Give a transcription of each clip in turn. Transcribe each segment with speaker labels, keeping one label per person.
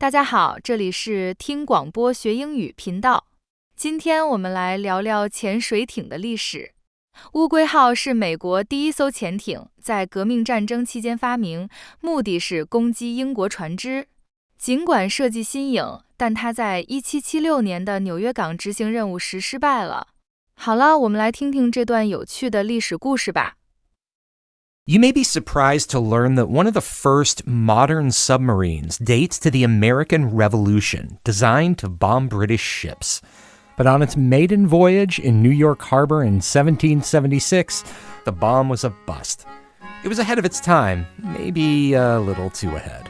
Speaker 1: 大家好，这里是听广播学英语频道。今天我们来聊聊潜水艇的历史。乌龟号是美国第一艘潜艇，在革命战争期间发明，目的是攻击英国船只。尽管设计新颖，但它在1776年的纽约港执行任务时失败了。好了，我们来听听这段有趣的历史故事吧。
Speaker 2: You may be surprised to learn that one of the first modern submarines dates to the American Revolution, designed to bomb British ships. But on its maiden voyage in New York Harbor in 1776, the bomb was a bust. It was ahead of its time, maybe a little too ahead.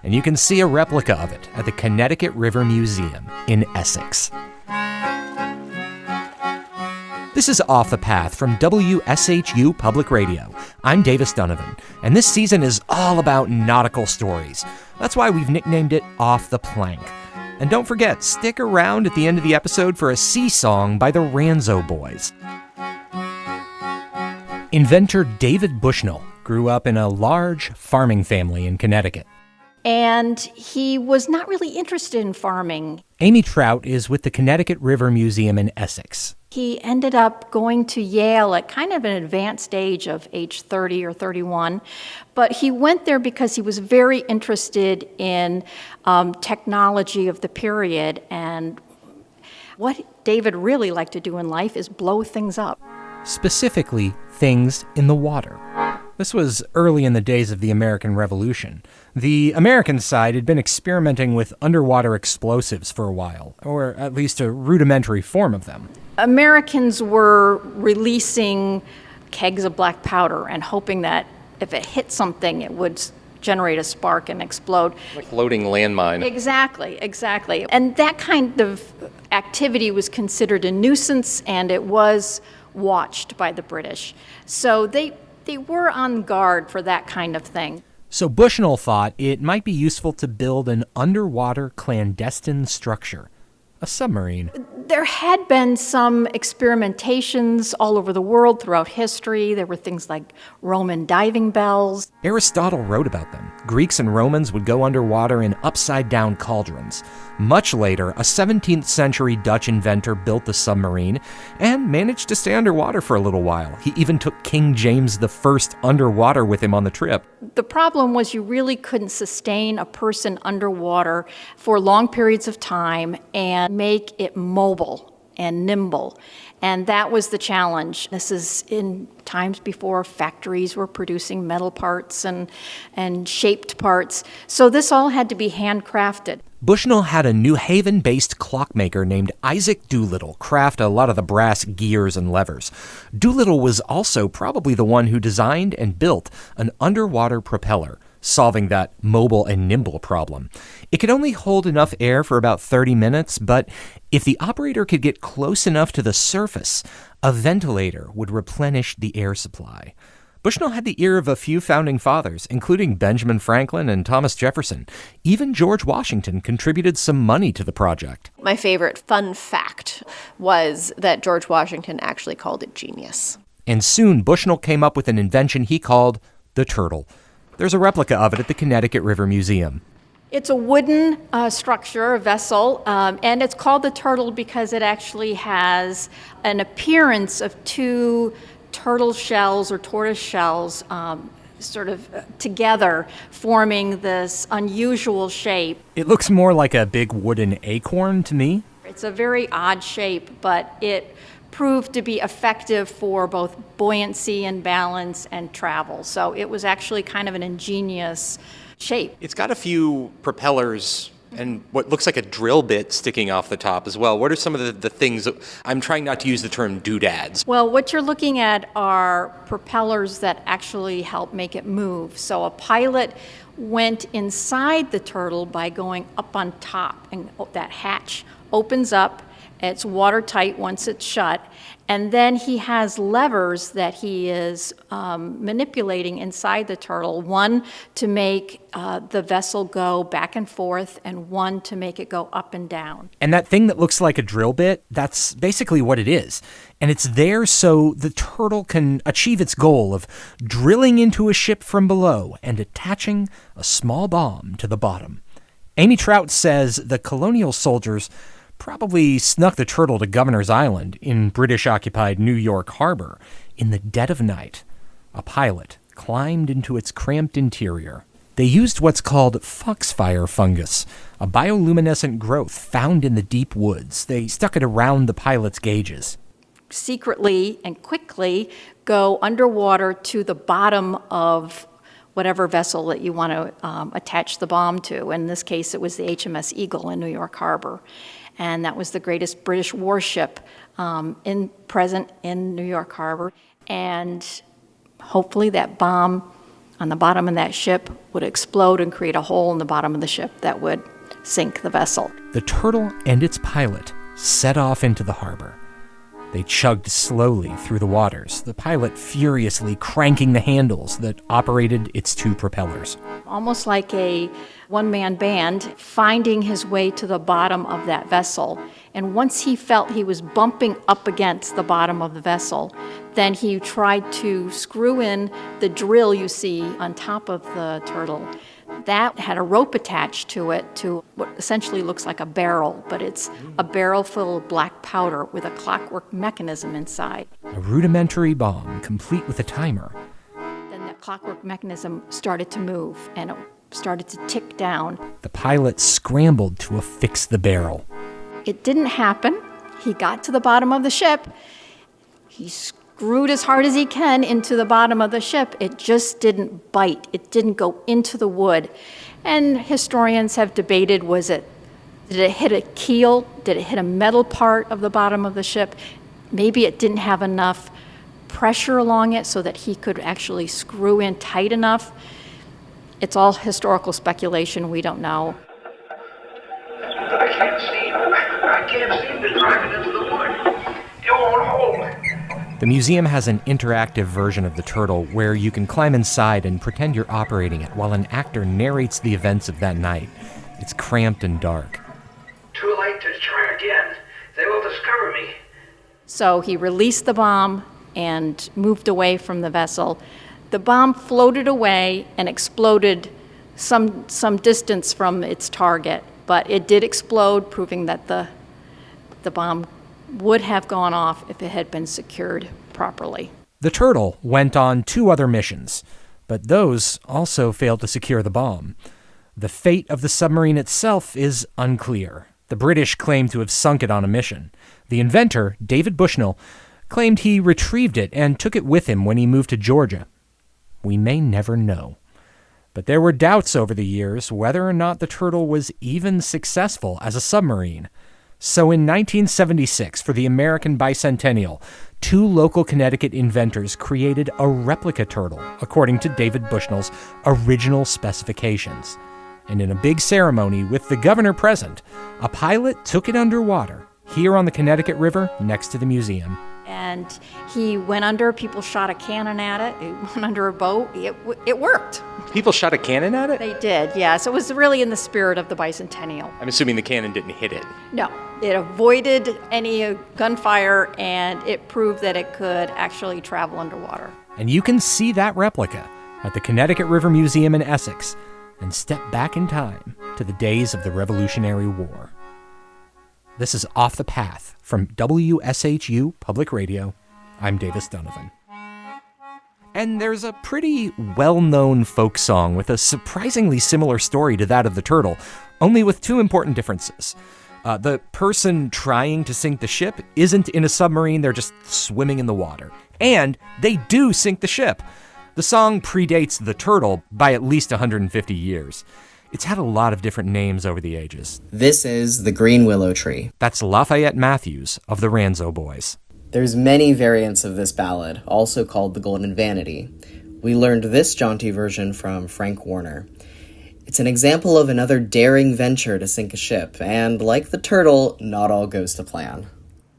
Speaker 2: And you can see a replica of it at the Connecticut River Museum in Essex. This is Off the Path from WSHU Public Radio. I'm Davis Donovan, and this season is all about nautical stories. That's why we've nicknamed it Off the Plank. And don't forget, stick around at the end of the episode for a sea song by the Ranzo Boys. Inventor David Bushnell grew up in a large farming family in Connecticut.
Speaker 3: And he was not really interested in farming.
Speaker 2: Amy Trout is with the Connecticut River Museum in Essex.
Speaker 3: He ended up going to Yale at kind of an advanced age of age 30 or 31. But he went there because he was very interested in technology of the period. And what David really liked to do in life is blow things up.
Speaker 2: Specifically, things in the water. This was early in the days of the American Revolution. The American side had been experimenting with underwater explosives for a while, or at least a rudimentary form of them.
Speaker 3: Americans were releasing kegs of black powder and hoping that if it hit something, it would generate a spark and explode.
Speaker 4: Like floating landmine.
Speaker 3: Exactly. And that kind of activity was considered a nuisance, and it was watched by the British. So they were on guard for that kind of thing.
Speaker 2: So Bushnell thought it might be useful to build an underwater clandestine structure, a submarine.
Speaker 3: There had been some experimentations all over the world throughout history. There were things like Roman diving bells.
Speaker 2: Aristotle wrote about them. Greeks and Romans would go underwater in upside-down cauldrons. Much later, a 17th century Dutch inventor built the submarine and managed to stay underwater for a little while. He even took King James I underwater with him on the trip.
Speaker 3: The problem was you really couldn't sustain a person underwater for long periods of time and make it mobile and nimble. And that was the challenge. This is in times before factories were producing metal parts and shaped parts. So this all had to be handcrafted.
Speaker 2: Bushnell had a New Haven-based clockmaker named Isaac Doolittle craft a lot of the brass gears and levers. Doolittle was also probably the one who designed and built an underwater propeller, solving that mobile and nimble problem. It could only hold enough air for about 30 minutes, but if the operator could get close enough to the surface, a ventilator would replenish the air supply. Bushnell had the ear of a few founding fathers, including Benjamin Franklin and Thomas Jefferson. Even George Washington contributed some money to the project.
Speaker 5: My favorite fun fact was that George Washington actually called it genius.
Speaker 2: And soon Bushnell came up with an invention he called the turtle. There's a replica of it at the Connecticut River Museum.
Speaker 3: It's a wooden structure, a vessel, and it's called the turtle because it actually has an appearance of two turtle shells or tortoise shells sort of together, forming this unusual shape.
Speaker 2: It looks more like a big wooden acorn to me.
Speaker 3: It's a very odd shape, but it proved to be effective for both buoyancy and balance and travel. So it was actually kind of an ingenious shape.
Speaker 4: It's got a few propellers and what looks like a drill bit sticking off the top as well. What are some of the things that, I'm trying not to use the term doodads.
Speaker 3: Well, what you're looking at are propellers that actually help make it move. So a pilot went inside the turtle by going up on top, and that hatch opens up. It's watertight once it's shut. And then he has levers that he is manipulating inside the turtle, one to make the vessel go back and forth, and one to make it go up and down.
Speaker 2: And that thing that looks like a drill bit, that's basically what it is. And it's there so the turtle can achieve its goal of drilling into a ship from below and attaching a small bomb to the bottom. Amy Trout says the colonial soldiers probably snuck the turtle to Governor's Island in British-occupied New York Harbor in the dead of night. A pilot climbed into its cramped interior. They used what's called foxfire fungus, a bioluminescent growth found in the deep woods. They stuck it around the pilot's gauges.
Speaker 3: Secretly and quickly go underwater to the bottom of whatever vessel that you want to attach the bomb to. In this case, it was the HMS Eagle in New York Harbor. And that was the greatest British warship present in New York Harbor. And hopefully that bomb on the bottom of that ship would explode and create a hole in the bottom of the ship that would sink the vessel.
Speaker 2: The turtle and its pilot set off into the harbor. They chugged slowly through the waters, the pilot furiously cranking the handles that operated its two propellers.
Speaker 3: Almost like a one-man band finding his way to the bottom of that vessel. And once he felt he was bumping up against the bottom of the vessel, then he tried to screw in the drill you see on top of the turtle. That had a rope attached to it to what essentially looks like a barrel, but it's a barrel full of black powder with a clockwork mechanism inside.
Speaker 2: A rudimentary bomb, complete with a timer.
Speaker 3: Then the clockwork mechanism started to move, and it started to tick down.
Speaker 2: The pilot scrambled to affix the barrel.
Speaker 3: It didn't happen. He got to the bottom of the ship. He screwed as hard as he can into the bottom of the ship. It just didn't bite. It didn't go into the wood. And historians have debated, did it hit a keel? Did it hit a metal part of the bottom of the ship? Maybe it didn't have enough pressure along it so that he could actually screw in tight enough. It's all historical speculation. We don't know.
Speaker 6: I can't seem to drive it into the wood. It won't hold.
Speaker 2: The museum has an interactive version of the turtle where you can climb inside and pretend you're operating it while an actor narrates the events of that night. It's cramped and dark.
Speaker 6: Too late to try again. They will discover me.
Speaker 3: So he released the bomb and moved away from the vessel. The bomb floated away and exploded some distance from its target, but it did explode, proving that the bomb would have gone off if it had been secured properly.
Speaker 2: The turtle went on 2 other missions, but those also failed to secure the bomb. The fate of the submarine itself is unclear. The British claim to have sunk it on a mission. The inventor, David Bushnell, claimed he retrieved it and took it with him when he moved to Georgia. We may never know. But there were doubts over the years whether or not the turtle was even successful as a submarine. So in 1976, for the American bicentennial, 2 local Connecticut inventors created a replica turtle, according to David Bushnell's original specifications. And in a big ceremony with the governor present, a pilot took it underwater, here on the Connecticut River next to the museum.
Speaker 3: And he went under, people shot a cannon at it, it went under a boat, it worked.
Speaker 4: People shot a cannon at it?
Speaker 3: They did, yes. It was really in the spirit of the bicentennial.
Speaker 4: I'm assuming the cannon didn't hit it.
Speaker 3: No, it avoided any gunfire, and it proved that it could actually travel underwater.
Speaker 2: And you can see that replica at the Connecticut River Museum in Essex and step back in time to the days of the Revolutionary War. This is Off the Path from WSHU Public Radio. I'm Davis Donovan. And there's a pretty well-known folk song with a surprisingly similar story to that of the turtle, only with 2 important differences. The person trying to sink the ship isn't in a submarine, they're just swimming in the water. And they do sink the ship. The song predates the turtle by at least 150 years. It's had a lot of different names over the ages.
Speaker 7: This is the Green Willow Tree.
Speaker 2: That's Lafayette Matthews of the Ranzo Boys.
Speaker 7: There's many variants of this ballad, also called the Golden Vanity. We learned this jaunty version from Frank Warner. It's an example of another daring venture to sink a ship, and like the turtle, not all goes to plan.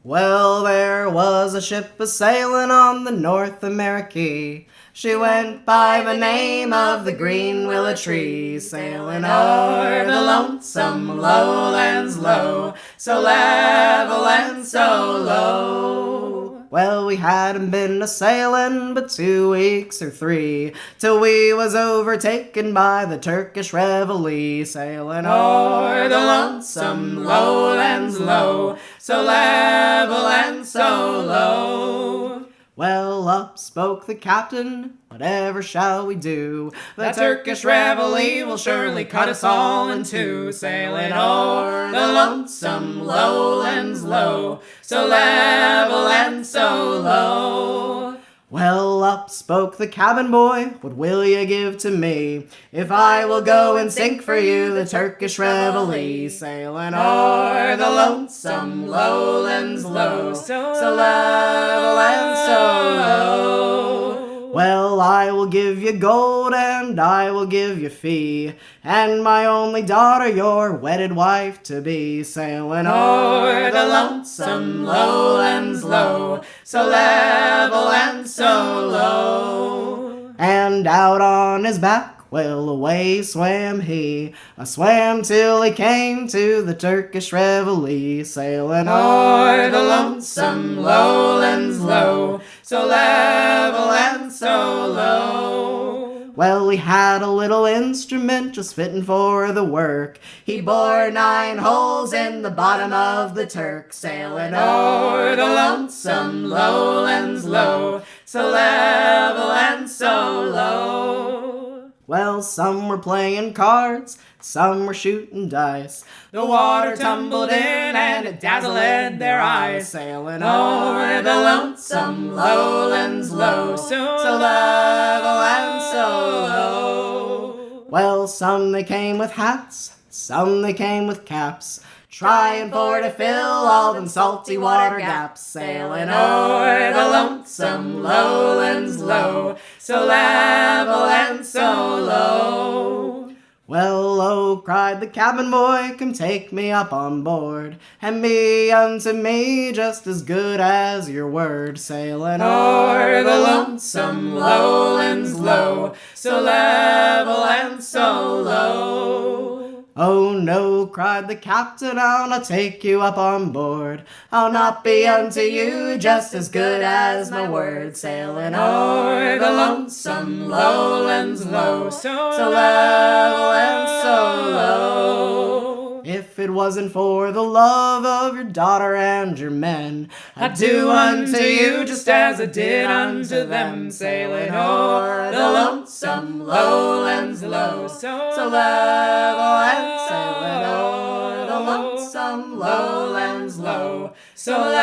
Speaker 7: Well, there was a ship a-sailing on the North America. She went by the name of the Green Willow Tree, sailing o'er the lonesome lowlands low, so level and so low. Well, we hadn't been a-sailin' but 2 weeks or 3, till we was overtaken by the Turkish reveille, sailin' o'er the lonesome lowlands low, so level and so low. Well, up spoke the captain, whatever shall we do? The Turkish reveille will surely cut us all in two, sailing o'er the lonesome lowlands low, so level and so low. Well, up spoke the cabin boy, what will you give to me if I will go and sink for you the Turkish reveille, sailing o'er the lonesome lowlands low, so level and so low. Well, I will give you gold and I will give you fee, and my only daughter your wedded wife to be, sailing o'er the lonesome lowlands low, so level and so low. And out on his back, well, away swam he, swam till he came to the Turkish reveille, sailing o'er the lonesome lowlands low, so level and so low. Well, he had a little instrument just fitting for the work. He bored 9 holes in the bottom of the Turk, sailing o'er the lonesome lowlands low, so level and so low. Well, some were playing cards, some were shooting dice. The water tumbled in and it dazzled their eyes, sailing o'er the lonesome lowlands low, so level and so low. Well, some they came with hats, some they came with caps, trying for to fill all them salty water gaps, sailing o'er the lonesome lowlands low, so level and so low. Well, oh, cried the cabin boy, come take me up on board, and be unto me just as good as your word, sailing o'er the lonesome lowlands low, so level and so low. Oh no, cried the captain, I'll not take you up on board. I'll not be unto you just as good as my word, sailing o'er the lonesome lowlands low, so level and so low. If it wasn't for the love of your daughter and your men, I'd do unto you just as I did unto them, sailing o'er the lonesome lowlands low, so level and sailing o'er the lonesome lowlands low, so level